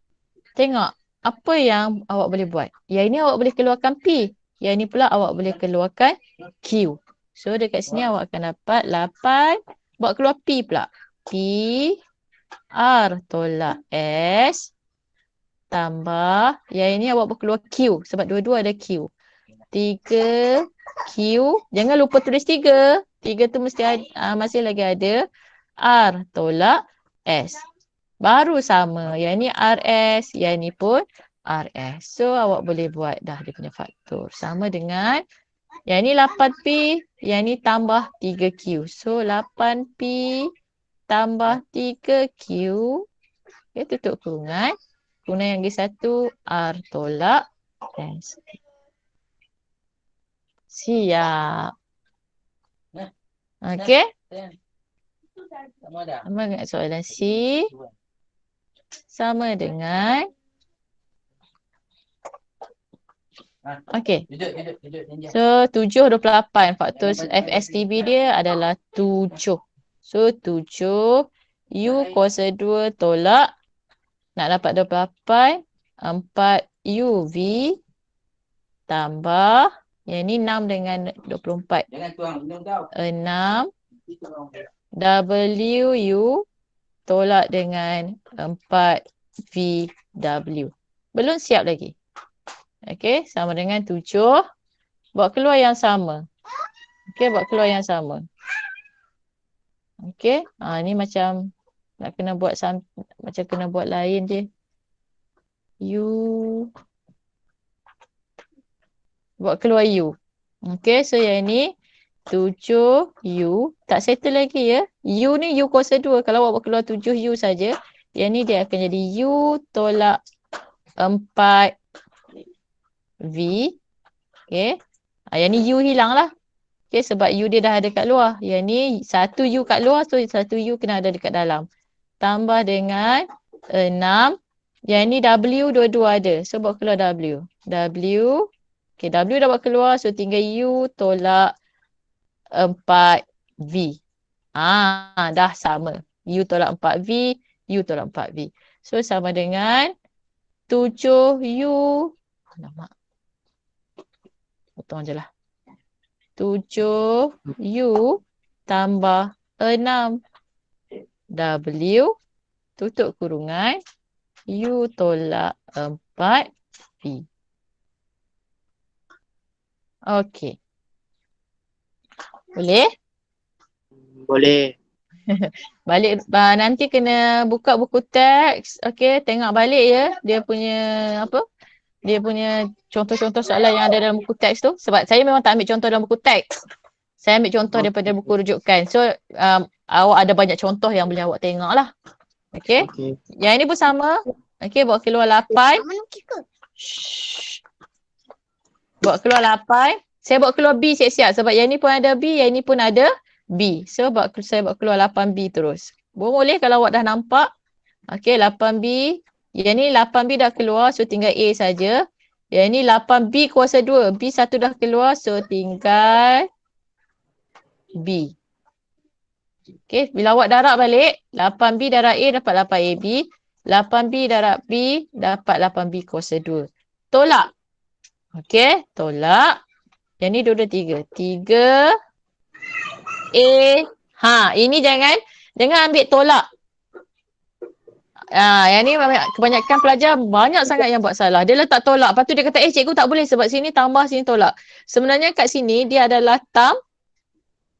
tengok apa yang awak boleh buat. Yang ini awak boleh keluarkan P. Yang ni pula awak boleh keluarkan Q. So dekat sini awak akan dapat 8. Buat keluar P pula. P R tolak S tambah, yang ini awak buat keluar Q sebab dua-dua ada Q. 3 Q, jangan lupa tulis 3. 3 tu mesti ada, masih lagi ada R tolak S. Baru sama. Yang ni RS, yang ni pun RS. So awak boleh buat dah dia punya faktor. Sama dengan yang ni 8P, yang ni tambah 3Q. So 8P tambah 3Q. Okay, tutup kurungan. Kurungan yang lagi satu R tolak S. Siap. Okey. Sama dengan soalan C. Sama dengan. Okey. So 7/28. Faktor FSTB dia adalah 7. So 7 U kuasa 2 tolak. Nak dapat 28. 4 UV tambah. Yang ni 6 dengan 24. 6 WU tolak dengan 4 VW. Belum siap lagi. Okey, sama dengan 7. Buat keluar yang sama. Okey, buat keluar yang sama. Okey, ni macam nak kena buat macam kena buat lain je. U. Buat keluar U. Okey, so yang ni 7U. Tak settle lagi ya. U ni U kuasa 2. Kalau awak buat keluar 7U saja, yang ni dia akan jadi U tolak 4V. Okey. Yang ni U hilang lah. Okey, sebab U dia dah ada kat luar. Yang ni 1U kat luar, so 1U kena ada dekat dalam. Tambah dengan 6. Yang ni W dua-dua ada. So buat keluar W. W Okay, W dah buat keluar. So, tinggal U tolak 4V. Dah sama. U tolak 4V, U tolak 4V. So, sama dengan 7U. Alamak. Potong je lah. 7U tambah 6. W tutup kurungan. U tolak 4V. Okey. Boleh? Boleh. Balik nanti kena buka buku teks. Okey, tengok balik ya. Dia punya apa? Dia punya contoh-contoh soalan yang ada dalam buku teks tu. Sebab saya memang tak ambil contoh dalam buku teks. Saya ambil contoh daripada buku rujukan. So, awak ada banyak contoh yang boleh awak tengok lah. Okey. Okey. Yang ini pun sama. Okey, bawa keluar 8. Shh. Bawa keluar 8. Saya bawa keluar B siap-siap. Sebab yang ni pun ada B, yang ni pun ada B. So, saya bawa keluar 8B terus. Boleh kalau awak dah nampak. Okey, 8B. Yang ni 8B dah keluar, so tinggal A saja. Yang ni 8B kuasa 2. B1 dah keluar, so tinggal B. Okey, bila awak darab balik, 8B darab A dapat 8AB. 8B darab B dapat 8B kuasa 2. Tolak. Okey, tolak. Yang ni 2, 3. 3 A. Ini jangan ambil tolak. Yang ni kebanyakan pelajar banyak sangat yang buat salah. Dia letak tolak. Lepas tu dia kata, cikgu tak boleh sebab sini tambah, sini tolak. Sebenarnya kat sini dia adalah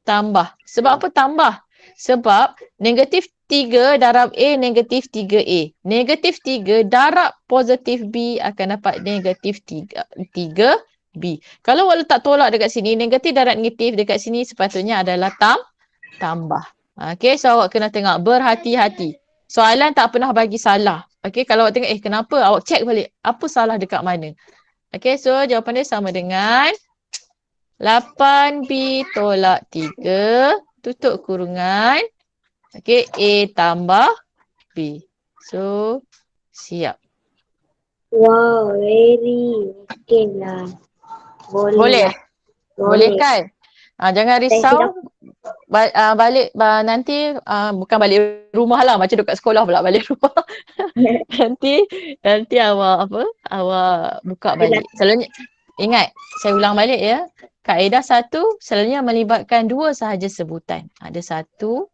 tambah. Sebab apa tambah? Sebab negatif 3 darab A negatif 3A. Negatif 3 darab positif B akan dapat negatif 3B. Kalau awak letak tolak dekat sini, negatif darab negatif dekat sini sepatutnya adalah tambah. Okey, so awak kena tengok berhati-hati. Soalan tak pernah bagi salah. Okey, kalau awak tengok, kenapa? Awak check balik. Apa salah dekat mana? Okey, so jawapan dia sama dengan 8B tolak 3. Tutup kurungan. Okey, A tambah B. So, siap. Wow, very okay lah. Boleh? Boleh kan? Jangan risau. Balik nanti bukan balik rumah lah, macam dekat sekolah pula balik rumah. nanti awak buka balik. Selalunya ingat, saya ulang balik ya. Kaedah 1 selalunya melibatkan 2 sahaja sebutan. Ada 1,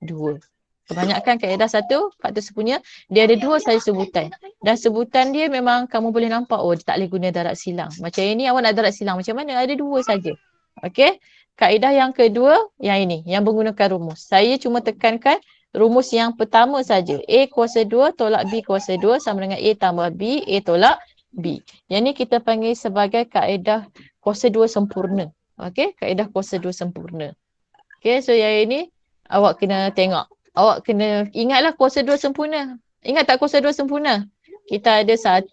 2. Kebanyakan kaedah 1 faktor sepunya dia ada 2 sahaja sebutan. Dan sebutan dia memang kamu boleh nampak, dia tak boleh guna darab silang. Macam ini awak nak darab silang macam mana? Ada 2 saja. Okey. Kaedah yang kedua, yang ini, yang menggunakan rumus. Saya cuma tekankan rumus yang pertama saja. A kuasa 2 tolak B kuasa 2 sama dengan A tambah B, A tolak B. Yang ni kita panggil sebagai kaedah kuasa 2 sempurna. Okey, kaedah kuasa 2 sempurna. Okey, so yang ini awak kena tengok. Awak kena ingatlah kuasa 2 sempurna. Ingat tak kuasa 2 sempurna? Kita ada 1,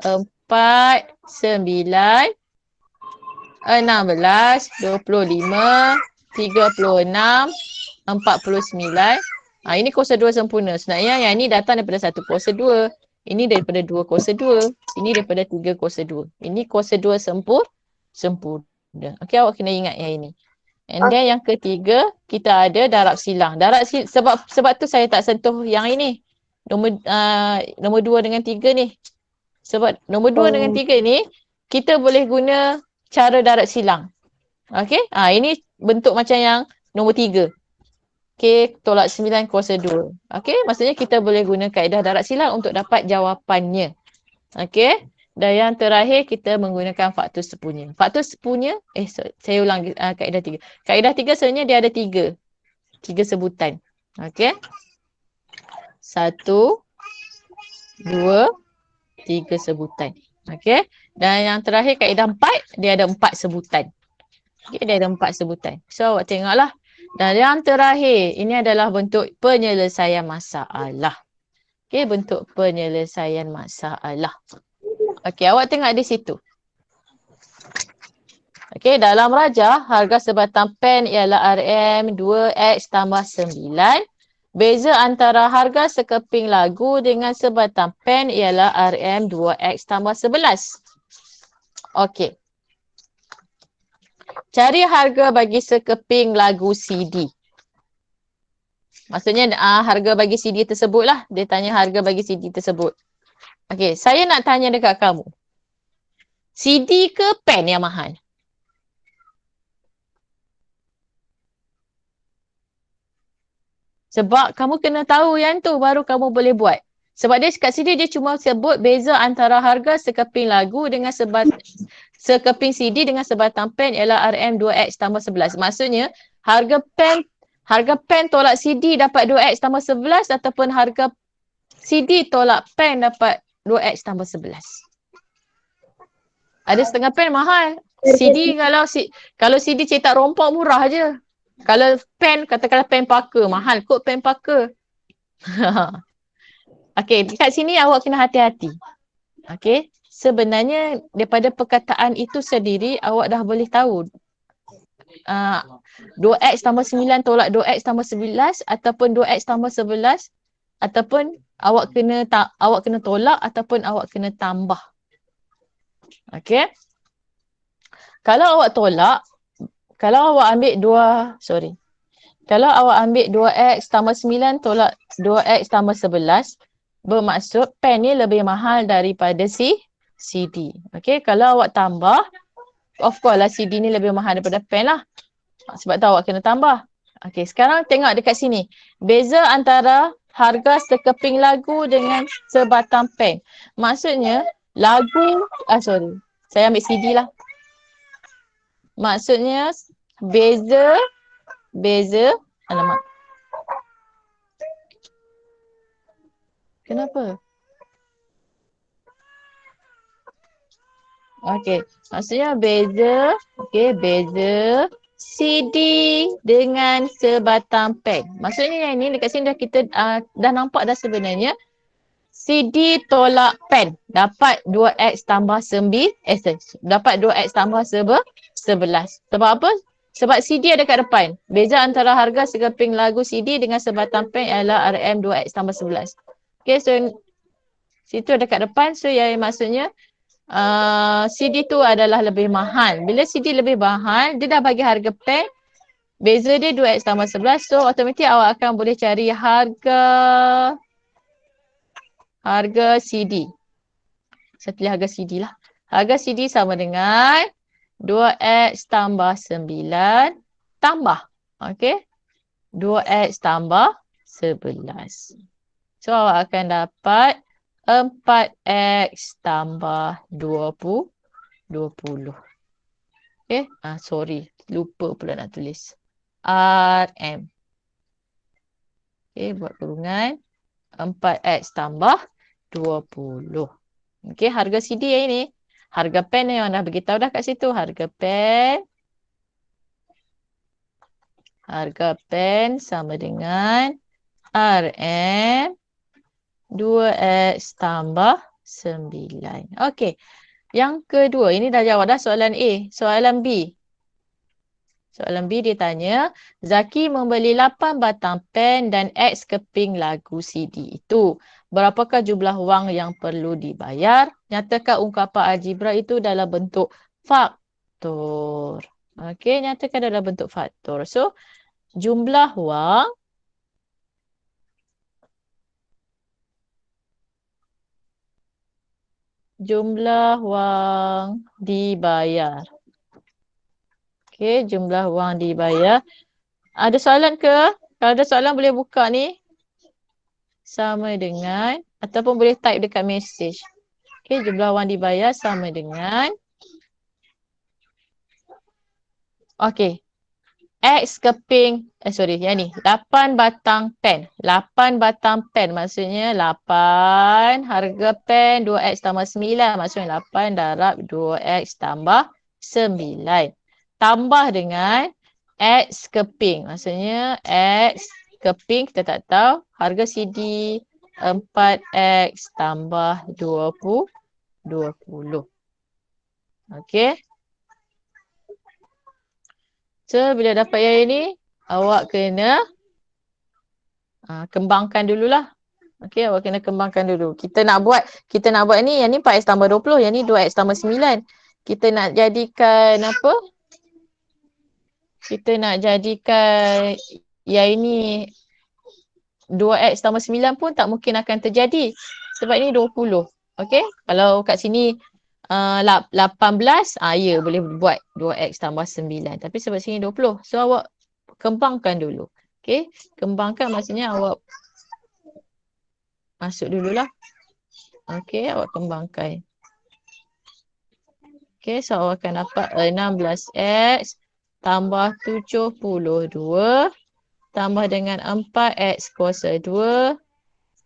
4, 9, 16, 25, 36, 49. Ini kuasa 2 sempurna. Sebenarnya yang ini datang daripada 1 kuasa 2. Ini daripada 2 kuasa 2. Ini daripada 3 kuasa 2. Ini kuasa 2 sempurna. Okey, awak kena ingat yang ini. And then yang ketiga, kita ada darab silang. Sebab tu saya tak sentuh yang ini. Nombor 2 dengan 3 ni. Sebab nombor 2 dengan 3 ni, kita boleh guna cara darab silang. Okey, ini bentuk macam yang nombor 3. Okey, tolak 9 kuasa 2. Okey, maksudnya kita boleh guna kaedah darab silang untuk dapat jawapannya. Okey, dan yang terakhir kita menggunakan faktor sepunya. Faktor sepunya, saya ulang kaedah 3. Kaedah 3 sebenarnya dia ada 3 sebutan. Okey. 1, 2, 3 sebutan. Okey. Dan yang terakhir kaedah 4, dia ada 4 sebutan. Okey, dia ada 4 sebutan. So, awak tengoklah. Dan yang terakhir, ini adalah bentuk penyelesaian masalah. Okey, bentuk penyelesaian masalah. Okey, awak tengok di situ. Okey, dalam rajah, harga sebatang pen ialah RM2X tambah 9. Beza antara harga sekeping lagu dengan sebatang pen ialah RM2X tambah 11. Okey. Cari harga bagi sekeping lagu CD. Maksudnya harga bagi CD tersebut lah. Dia tanya harga bagi CD tersebut. Okey, saya nak tanya dekat kamu. CD ke pen yang mahal? Sebab kamu kena tahu yang tu baru kamu boleh buat. Sebab dia kat sini dia cuma sebut beza antara harga sekeping lagu dengan sekeping CD dengan sebatang pen ialah RM2X tambah 11. Maksudnya harga pen tolak CD dapat 2X tambah 11 ataupun harga CD tolak pen dapat 2X tambah 11. Ada setengah pen mahal. CD kalau CD cetak rompak murah je. Kalau pen, katakanlah pen Parker, mahal kot pen Parker. Okey, dekat sini awak kena hati-hati. Okey, sebenarnya daripada perkataan itu sendiri awak dah boleh tahu 2x tambah 9 tolak 2x tambah 11 ataupun 2x tambah 11 ataupun awak kena tolak ataupun awak kena tambah. Okey. Kalau awak tolak, kalau awak ambil kalau awak ambil 2x tambah 9 tolak 2x tambah 11, bermaksud pen ni lebih mahal daripada CD. Okey, kalau awak tambah, of course lah CD ni lebih mahal daripada pen lah. Sebab tu awak kena tambah. Okey, sekarang tengok dekat sini. Beza antara harga sekeping lagu dengan sebatang pen. Maksudnya, saya ambil CD lah. Maksudnya, beza, alamak. Kenapa? Okey, maksudnya beza CD dengan sebatang pen. Maksudnya yang ni dekat sini kita dah nampak dah sebenarnya CD tolak pen dapat 2x tambah 9 dapat 2x tambah 11. Sebab apa? Sebab CD ada kat depan. Beza antara harga sekeping lagu CD dengan sebatang pen ialah RM 2x tambah 11. Okay, so situ ada kat depan. So yang maksudnya CD tu adalah lebih mahal. Bila CD lebih mahal, dia dah bagi harga pen. Beza dia 2x tambah 11. So automatik awak akan boleh cari harga CD. Saya pilih harga CD lah. Harga CD sama dengan 2x tambah 9 tambah. Okey. 2x tambah 11. So awak akan dapat 4x tambah 20. Okey. Sorry. Lupa pula nak tulis. RM. Okey. Buat kurungan. 4x tambah 20. Okey, harga CD yang ini. Harga pen yang dah beritahu dah kat situ. Harga pen sama dengan RM 2x tambah 9. Okey. Yang kedua, ini dah jawab dah soalan A. Soalan B. Soalan B dia tanya, Zaki membeli 8 batang pen dan X keping lagu CD itu. Berapakah jumlah wang yang perlu dibayar? Nyatakan ungkapan algebra itu dalam bentuk faktor. Okey, nyatakan dalam bentuk faktor. So, jumlah wang dibayar. Okey, jumlah wang dibayar. Ada soalan ke? Kalau ada soalan boleh buka ni. Sama dengan, ataupun boleh type dekat message. Okey, jumlah wang dibayar sama dengan. Okey. X keping, yang ni. 8 batang pen. 8 batang pen maksudnya 8 harga pen 2x tambah 9. Maksudnya 8 darab 2x tambah 9. Tambah dengan X keping. Maksudnya X keping kita tak tahu. Harga CD 4X tambah 20. Okey. So, bila dapat yang ini, awak kena kembangkan dululah. Okey, awak kena kembangkan dulu. Kita nak buat ni, yang ni 4X tambah 20, yang ni 2X tambah 9. kita nak jadikan apa? Kita nak jadikan yang ini 2x tambah 9 pun tak mungkin akan terjadi. Sebab ini 20. Okey? Kalau kat sini 18, ya boleh buat 2x tambah 9. Tapi sebab sini 20. So awak kembangkan dulu. Okey? Kembangkan maksudnya awak masuk dululah. Okey, awak kembangkan. Okey, so awak akan dapat 16x tambah 72 tambah dengan 4x kuasa 2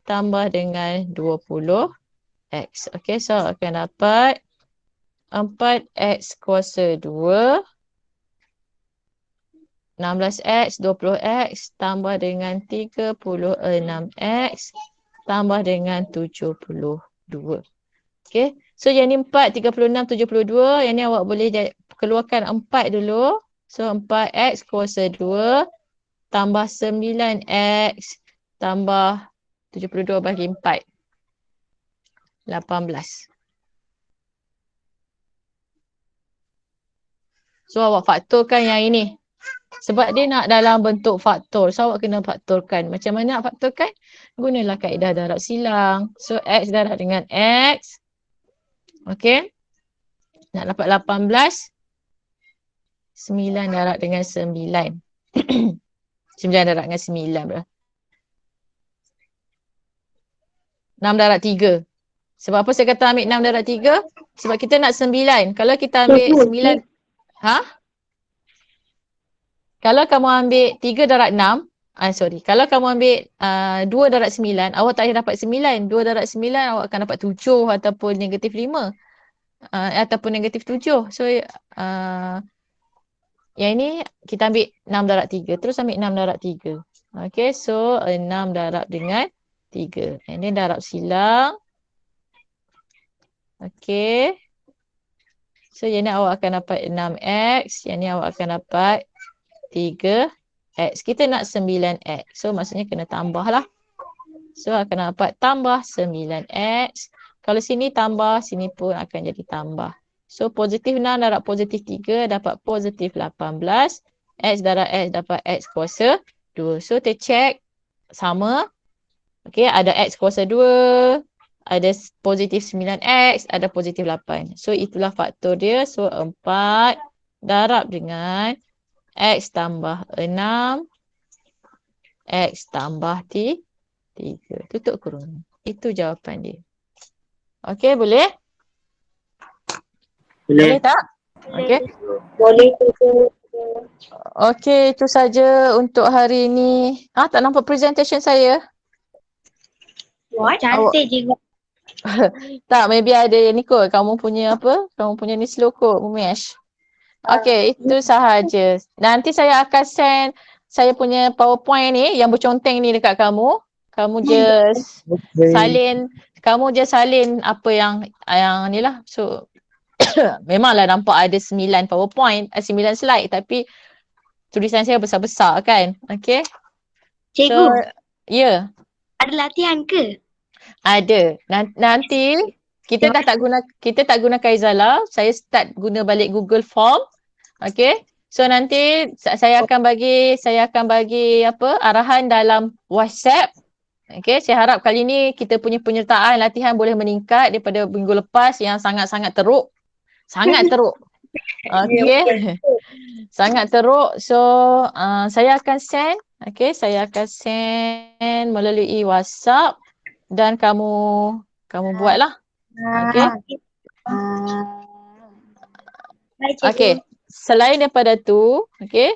tambah dengan 20x. Okey, so akan dapat 4x kuasa 2 16x 20x tambah dengan 36x tambah dengan 72. Okey, so yang ni 4, 36, 72. Yang ni awak boleh keluarkan 4 dulu. So 4x kuasa 2 tambah 9x tambah 72 bagi 4. 18. So awak faktorkan yang ini. Sebab dia nak dalam bentuk faktor. So awak kena faktorkan. Macam mana nak faktorkan? Gunalah kaedah darab silang. So x darab dengan x. Okey. Nak dapat 18. 9 darab dengan 9. 9 darab dengan 9 berapa? 6 darab 3. Sebab apa saya kata ambil 6 darab 3? Sebab kita nak 9. Kalau kita ambil 9. Kalau kamu ambil 3 darab 6. Kalau kamu ambil 2 darab 9. Awak tak boleh dapat 9. 2 darab 9 awak akan dapat 7 ataupun negatif 5. Ataupun negatif 7. So yang ini kita ambil 6 darab 3. Terus ambil 6 darab 3. Okay, so 6 darab dengan 3. Ini darab silang. Okay. So yang ni awak akan dapat 6x. Yang ni awak akan dapat 3x. Kita nak 9x. So maksudnya kena tambah lah. So akan dapat tambah 9x. Kalau sini tambah, sini pun akan jadi tambah. So positif 6 darab positif 3 dapat positif 18. X darab x dapat x kuasa 2. So kita check sama. Okay, ada x kuasa 2. Ada positif 9x, ada positif 8. So itulah faktor dia. So 4 darab dengan x tambah 6. X tambah 3. Tutup kurung. Itu jawapan dia. Okey, boleh? Boleh tak? Okey. Boleh tu. Okey, itu saja untuk hari ini. Tak nampak presentation saya? Wah, cantik juga. Tak, maybe ada ni kot. Kamu punya apa? Kamu punya ni slow kot, Umesh. Okey, itu sahaja. Nanti saya akan send saya punya PowerPoint ni yang berconteng ni dekat kamu. Kamu just salin apa yang ni lah. So memanglah nampak ada 9 PowerPoint, 9 slide tapi tulisan saya besar-besar kan. Okey. Cikgu. So, ya. Ada latihan ke? Ada. Nanti kita tak guna Kaizala. Saya start guna balik Google Form. Okay. So nanti saya akan bagi arahan dalam WhatsApp. Okay. Saya harap kali ni kita punya penyertaan latihan boleh meningkat daripada minggu lepas yang sangat-sangat teruk. Sangat teruk. Okay. Sangat teruk. So saya akan send. Okay. Saya akan send melalui WhatsApp. Dan kamu buatlah. Okey. Okey. Selain daripada tu, okey.